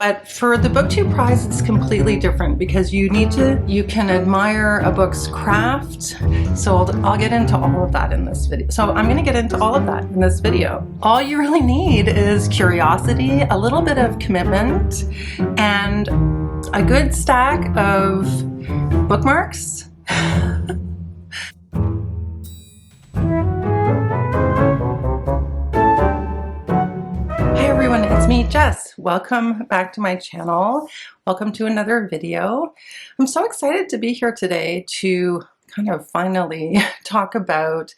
But for the Booktube Prize, it's completely different because you can admire a book's craft. So I'll get into all of that in this video. So I'm gonna get into all of that in this video. All you really need is curiosity, a little bit of commitment, and a good stack of bookmarks. It's me, Jess. Welcome back to my channel. Welcome to another video. I'm so excited to be here today to kind of finally talk about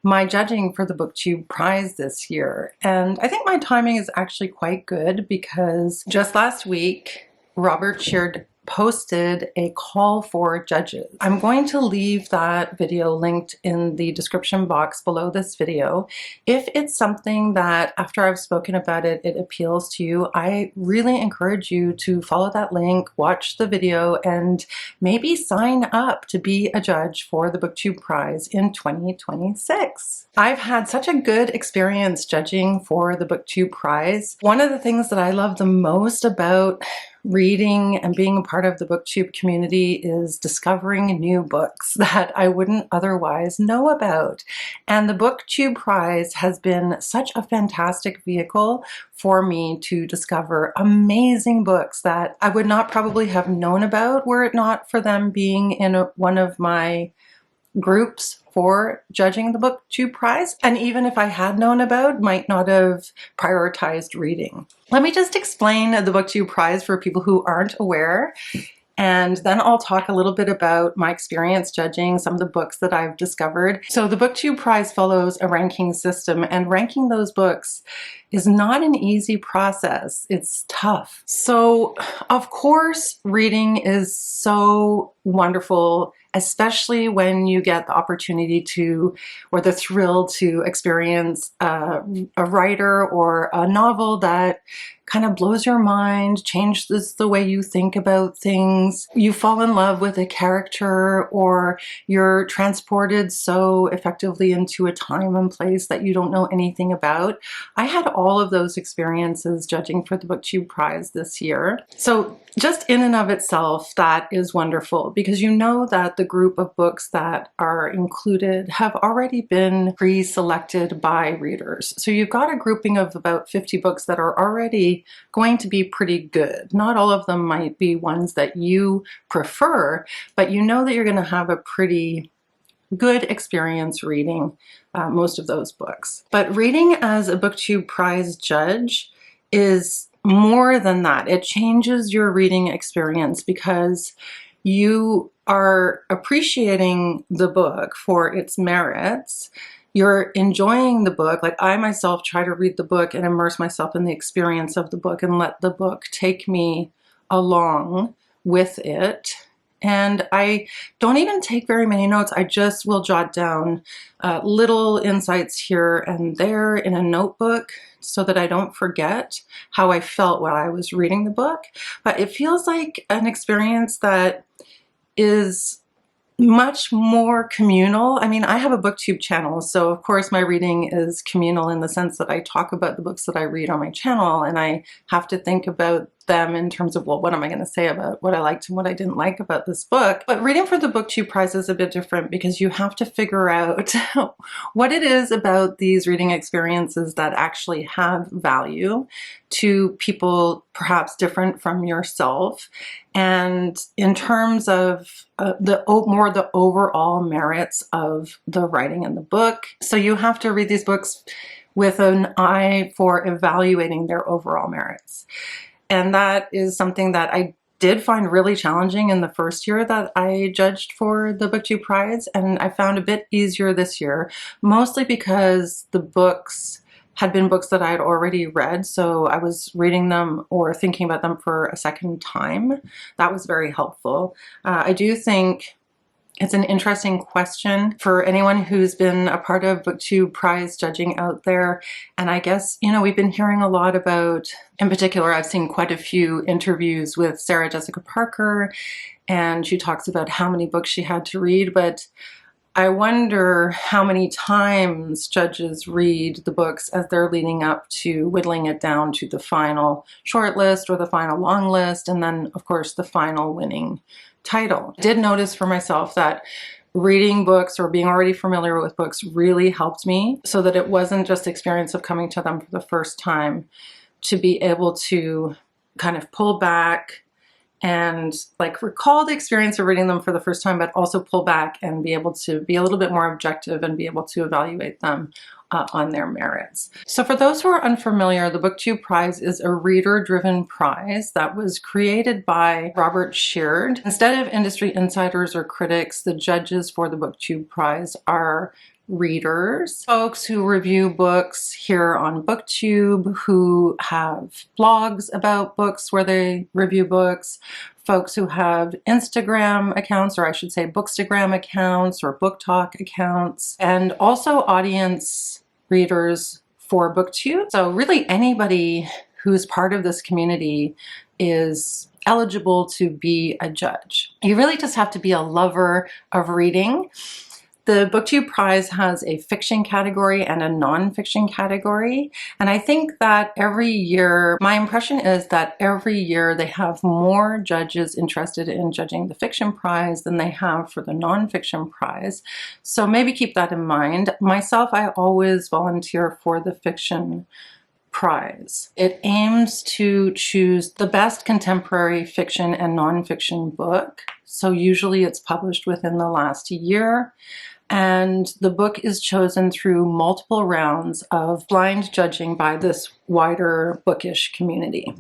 my judging for the Booktube Prize this year. And I think my timing is actually quite good because just last week, Robert Sheard posted a call for judges. I'm going to leave that video linked in the description box below this video. If it's something that after I've spoken about it, it appeals to you, I really encourage you to follow that link, watch the video, and maybe sign up to be a judge for the Booktube Prize in 2026. I've had such a good experience judging for the Booktube Prize. One of the things that I love the most about reading and being a part of the Booktube community is discovering new books that I wouldn't otherwise know about. And the Booktube Prize has been such a fantastic vehicle for me to discover amazing books that I would not probably have known about were it not for them being in one of my groups for judging the Booktube Prize, and even if I had known about, might not have prioritized reading. Let me just explain the Booktube Prize for people who aren't aware, and then I'll talk a little bit about my experience judging some of the books that I've discovered. So the Booktube Prize follows a ranking system, and ranking those books is not an easy process. It's tough. So of course, reading is so wonderful, especially when you get the opportunity to, or the thrill to experience a writer or a novel that kind of blows your mind, changes the way you think about things. You fall in love with a character, or you're transported so effectively into a time and place that you don't know anything about. I had all of those experiences judging for the Booktube Prize this year. So just in and of itself, that is wonderful because you know that the group of books that are included have already been pre-selected by readers. So you've got a grouping of about 50 books that are already going to be pretty good. Not all of them might be ones that you prefer, but you know that you're going to have a pretty good experience reading most of those books. But reading as a Booktube Prize judge is more than that. It changes your reading experience because you are appreciating the book for its merits. You're enjoying the book. Like I myself try to read the book and immerse myself in the experience of the book and let the book take me along with it. And I don't even take very many notes. I just will jot down little insights here and there in a notebook so that I don't forget how I felt while I was reading the book. But it feels like an experience that is much more communal. I mean, I have a Booktube channel, so of course my reading is communal in the sense that I talk about the books that I read on my channel, and I have to think about them in terms of, well, what am I going to say about what I liked and what I didn't like about this book? But reading for the Booktube Prize is a bit different because you have to figure out what it is about these reading experiences that actually have value to people perhaps different from yourself. And in terms of the overall merits of the writing in the book. So you have to read these books with an eye for evaluating their overall merits. And that is something that I did find really challenging in the first year that I judged for the Booktube Prize, and I found a bit easier this year, mostly because the books had been books that I had already read, so I was reading them or thinking about them for a second time. That was very helpful. I do think it's an interesting question for anyone who's been a part of Booktube Prize judging out there. And I guess, you know, we've been hearing a lot about, in particular, I've seen quite a few interviews with Sarah Jessica Parker, and she talks about how many books she had to read. But I wonder how many times judges read the books as they're leading up to whittling it down to the final short list or the final long list, and then, of course, the final winning title. I did notice for myself that reading books or being already familiar with books really helped me, so that it wasn't just the experience of coming to them for the first time, to be able to kind of pull back and like recall the experience of reading them for the first time, but also pull back and be able to be a little bit more objective and be able to evaluate them on their merits. So for those who are unfamiliar, the Booktube Prize is a reader-driven prize that was created by Robert Sheard. Instead of industry insiders or critics, the judges for the Booktube Prize are readers, folks who review books here on Booktube, who have blogs about books where they review books, folks who have Instagram accounts, or I should say Bookstagram accounts or Book Talk accounts, and also audience readers for Booktube. So really anybody who's part of this community is eligible to be a judge. You really just have to be a lover of reading. The Booktube Prize has a fiction category and a nonfiction category. And I think that every year, my impression is that every year they have more judges interested in judging the fiction prize than they have for the nonfiction prize. So maybe keep that in mind. Myself, I always volunteer for the fiction prize. It aims to choose the best contemporary fiction and nonfiction book. So usually it's published within the last year. And the book is chosen through multiple rounds of blind judging by this wider bookish community.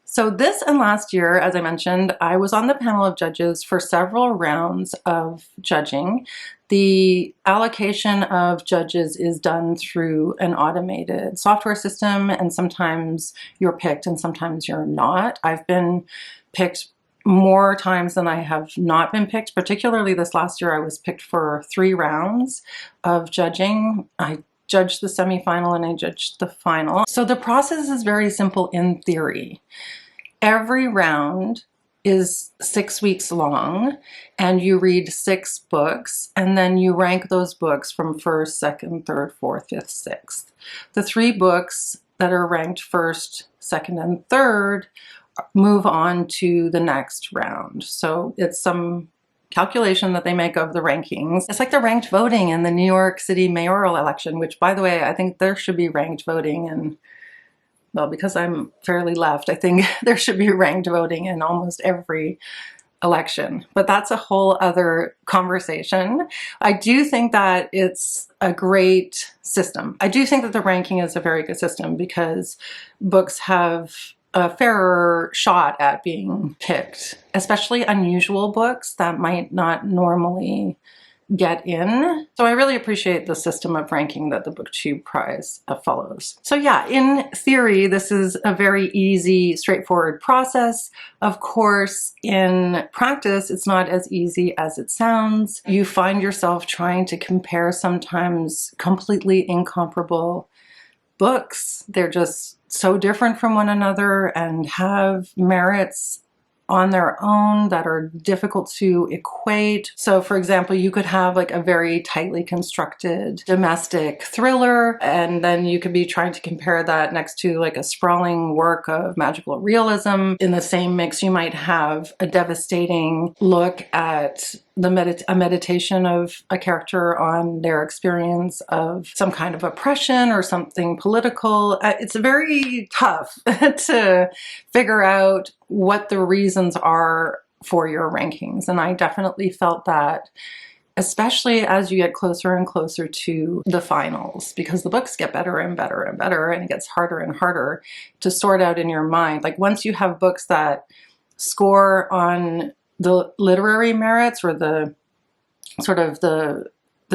So this and last year, as I mentioned, I was on the panel of judges for several rounds of judging. The allocation of judges is done through an automated software system, and sometimes you're picked and sometimes you're not. I've been picked more times than I have not been picked. Particularly this last year, I was picked for 3 rounds of judging. I judged the semifinal and I judged the final. So the process is very simple in theory. Every round is 6 weeks long, and you read 6 books, and then you rank those books from 1st, 2nd, 3rd, 4th, 5th, 6th. The 3 books that are ranked 1st, 2nd, and 3rd move on to the next round. So it's some calculation that they make of the rankings. It's like the ranked voting in the New York City mayoral election, which, by the way, I think there should be ranked voting in, well, because I'm fairly left, I think there should be ranked voting in almost every election. But that's a whole other conversation. I do think that it's a great system. I do think that the ranking is a very good system because books have a fairer shot at being picked, especially unusual books that might not normally get in. So I really appreciate the system of ranking that the Booktube Prize follows. So yeah, in theory, this is a very easy, straightforward process. Of course, in practice, it's not as easy as it sounds. You find yourself trying to compare sometimes completely incomparable books. They're just so different from one another and have merits on their own that are difficult to equate. So for example, you could have like a very tightly constructed domestic thriller, and then you could be trying to compare that next to like a sprawling work of magical realism. In the same mix, you might have a devastating look at a meditation of a character on their experience of some kind of oppression or something political. It's very tough to figure out what the reasons are for your rankings. And I definitely felt that, especially as you get closer and closer to the finals, because the books get better and better and better, and it gets harder and harder to sort out in your mind. Like once you have books that score on the literary merits or the sort of the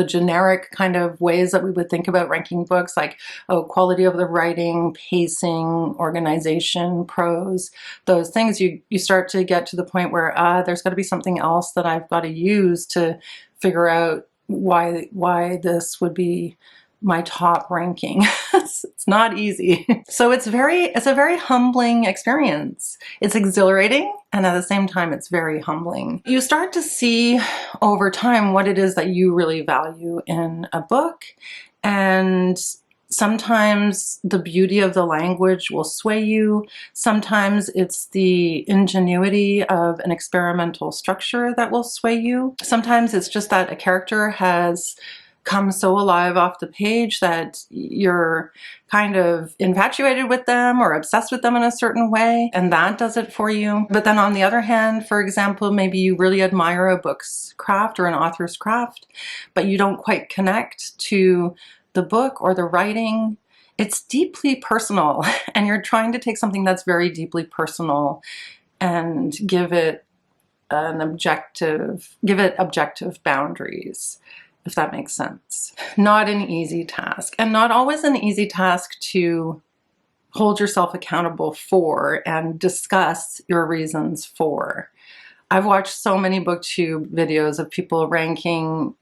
generic kind of ways that we would think about ranking books, like, oh, quality of the writing, pacing, organization, prose, those things, you start to get to the point where there's got to be something else that I've got to use to figure out why this would be my top ranking. It's not easy. So it's a very humbling experience. It's exhilarating, and at the same time, it's very humbling. You start to see over time what it is that you really value in a book, and sometimes the beauty of the language will sway you. Sometimes it's the ingenuity of an experimental structure that will sway you. Sometimes it's just that a character has come so alive off the page that you're kind of infatuated with them or obsessed with them in a certain way, and that does it for you. But then on the other hand, for example, maybe you really admire a book's craft or an author's craft, but you don't quite connect to the book or the writing. It's deeply personal, and you're trying to take something that's very deeply personal and give it objective boundaries, if that makes sense. Not an easy task, and not always an easy task to hold yourself accountable for and discuss your reasons for. I've watched so many Booktube videos of people ranking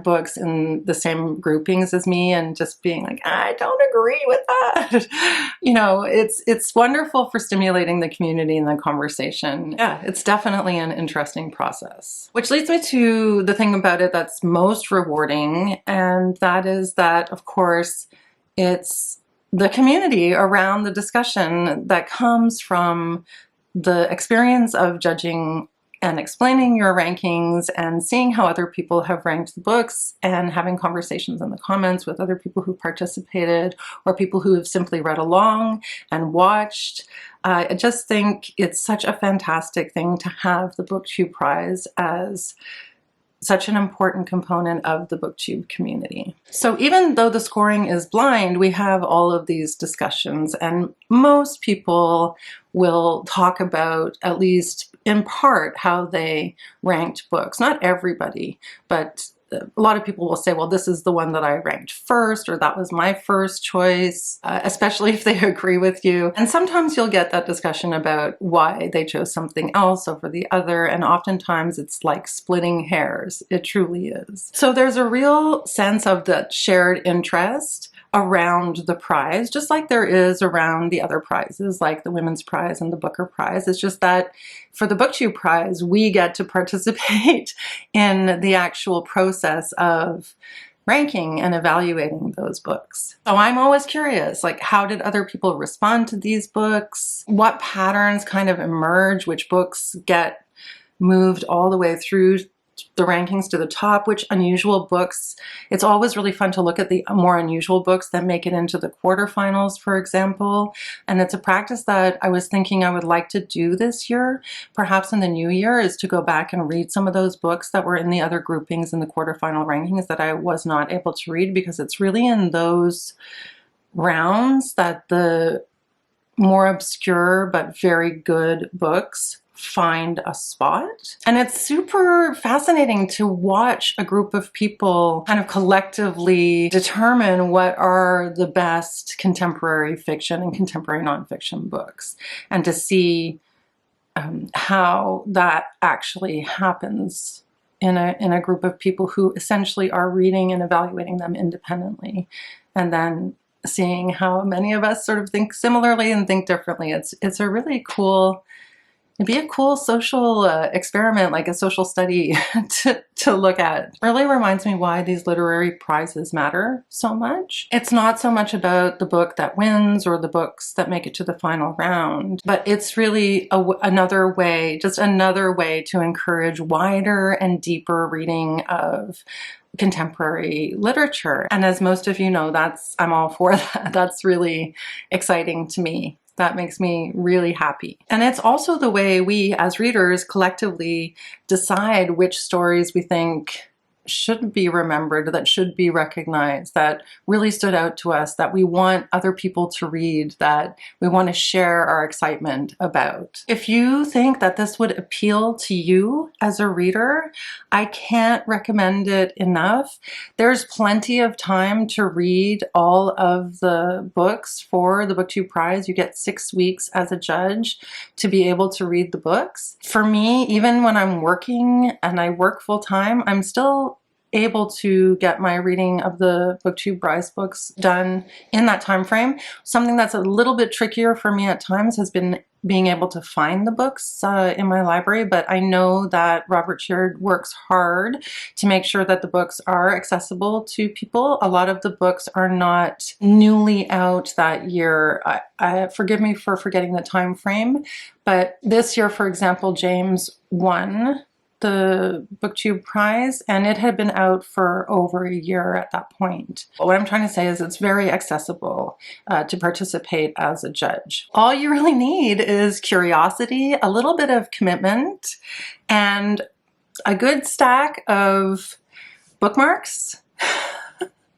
books in the same groupings as me and just being like, I don't agree with that. You know, it's wonderful for stimulating the community and the conversation. Yeah, it's definitely an interesting process. Which leads me to the thing about it that's most rewarding, and that is that, of course, it's the community around the discussion that comes from the experience of judging and explaining your rankings and seeing how other people have ranked the books and having conversations in the comments with other people who participated or people who have simply read along and watched. I just think it's such a fantastic thing to have the Booktube Prize as such an important component of the Booktube community. So even though the scoring is blind, we have all of these discussions, and most people will talk about, at least in part, how they ranked books. Not everybody, but a lot of people will say, well, this is the one that I ranked first, or that was my first choice, especially if they agree with you. And sometimes you'll get that discussion about why they chose something else over the other, and oftentimes it's like splitting hairs. It truly is. So there's a real sense of that shared interest around the prize, just like there is around the other prizes, like the Women's Prize and the Booker Prize. It's just that for the Booktube Prize, we get to participate in the actual process of ranking and evaluating those books. So I'm always curious, like, how did other people respond to these books? What patterns kind of emerge? Which books get moved all the way through the rankings to the top? Which unusual books? It's always really fun to look at the more unusual books that make it into the quarterfinals, for example. And it's a practice that I was thinking I would like to do this year, perhaps in the new year, is to go back and read some of those books that were in the other groupings in the quarterfinal rankings that I was not able to read, because it's really in those rounds that the more obscure but very good books find a spot. And it's super fascinating to watch a group of people kind of collectively determine what are the best contemporary fiction and contemporary nonfiction books, and to see how that actually happens in a group of people who essentially are reading and evaluating them independently, and then seeing how many of us sort of think similarly and think differently. It's a really cool, it'd be a cool social experiment, like a social study to look at. It really reminds me why these literary prizes matter so much. It's not so much about the book that wins or the books that make it to the final round, but it's really another way, just another way to encourage wider and deeper reading of contemporary literature. And as most of you know, I'm all for that. That's really exciting to me. That makes me really happy. And it's also the way we as readers collectively decide which stories we think should be remembered, that should be recognized, that really stood out to us, that we want other people to read, that we want to share our excitement about. If you think that this would appeal to you as a reader, I can't recommend it enough. There's plenty of time to read all of the books for the Booktube Prize. You get 6 weeks as a judge to be able to read the books. For me, even when I'm working and I work full time, I'm still able to get my reading of the Booktube Prize books done in that time frame. Something that's a little bit trickier for me at times has been being able to find the books in my library, but I know that Robert Sheard works hard to make sure that the books are accessible to people. A lot of the books are not newly out that year. Forgive me for forgetting the time frame, but this year, for example, James won the Booktube Prize, and it had been out for over a year at that point. What I'm trying to say is it's very accessible to participate as a judge. All you really need is curiosity, a little bit of commitment, and a good stack of bookmarks.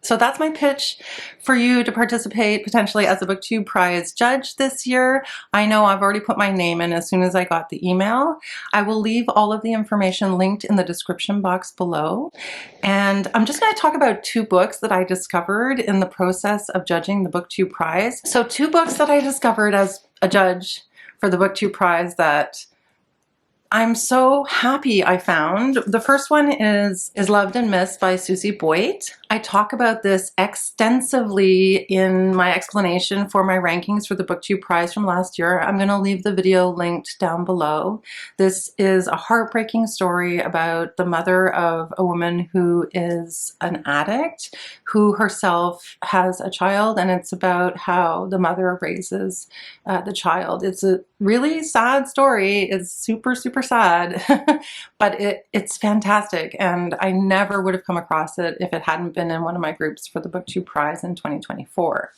So that's my pitch for you to participate potentially as a Booktube Prize judge this year. I know I've already put my name in as soon as I got the email. I will leave all of the information linked in the description box below. And I'm just going to talk about 2 books that I discovered in the process of judging the Booktube Prize. So 2 books that I discovered as a judge for the Booktube Prize that I'm so happy I found. The first one is Loved and Missed by Susie Boyt. I talk about this extensively in my explanation for my rankings for the Booktube Prize from last year. I'm going to leave the video linked down below. This is a heartbreaking story about the mother of a woman who is an addict, who herself has a child, and it's about how the mother raises the child. It's a really sad story. It's super, super sad, but it's fantastic, and I never would have come across it if it hadn't been in one of my groups for the Booktube Prize in 2024.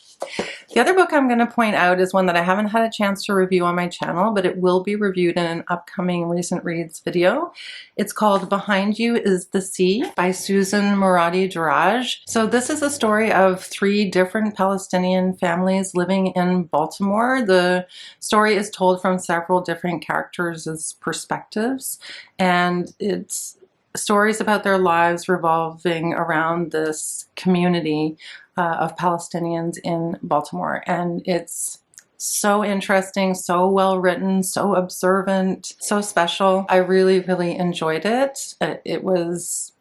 The other book I'm going to point out is one that I haven't had a chance to review on my channel, but it will be reviewed in an upcoming recent reads video. It's called Behind You is the Sea by Susan Muaddi Darraj. So this is a story of 3 different Palestinian families living in Baltimore. The story is told from several different characters' perspectives, and it's stories about their lives revolving around this community of Palestinians in Baltimore. And it's so interesting, so well written, so observant, so special. I really, really enjoyed it. It was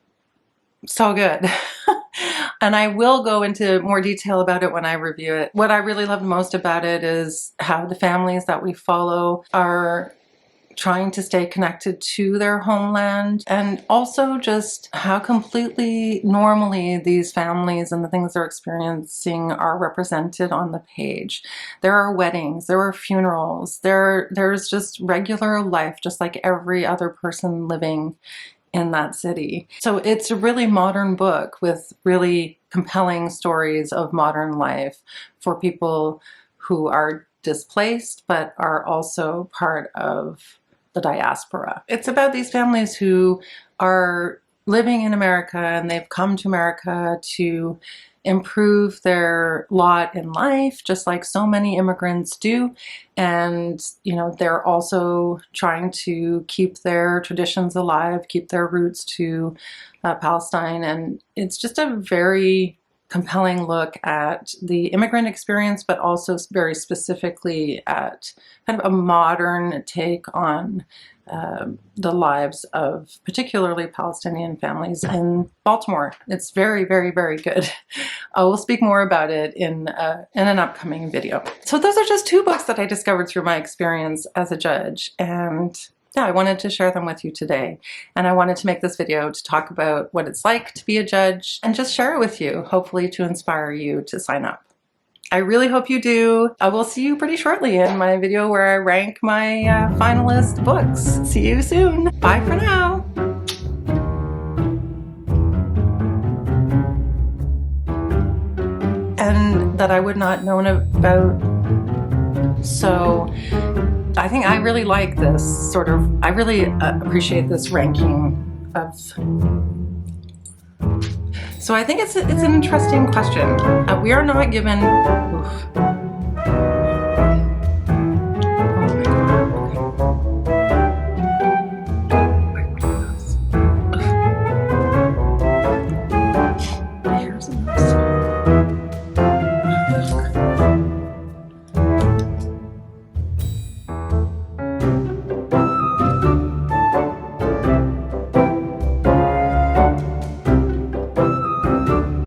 so good. And I will go into more detail about it when I review it. What I really loved most about it is how the families that we follow are trying to stay connected to their homeland, and also just how completely normally these families and the things they're experiencing are represented on the page. There are weddings, there are funerals, there's just regular life, just like every other person living in that city. So it's a really modern book with really compelling stories of modern life for people who are displaced but are also part of the diaspora. It's about these families who are living in America, and they've come to America to improve their lot in life, just like so many immigrants do. And, you know, they're also trying to keep their traditions alive, keep their roots to Palestine. And it's just a very compelling look at the immigrant experience, but also very specifically at kind of a modern take on the lives of particularly Palestinian families in Baltimore. It's very, very, very good. I will speak more about it in an upcoming video. So those are just 2 books that I discovered through my experience as a judge, and yeah, I wanted to share them with you today. And I wanted to make this video to talk about what it's like to be a judge and just share it with you, hopefully to inspire you to sign up. I really hope you do. I will see you pretty shortly in my video where I rank my finalist books. See you soon. Bye for now. And that I would not known about. So I think I really like this sort of, I really appreciate this ranking of. So I think it's an interesting question. We are not given, oof,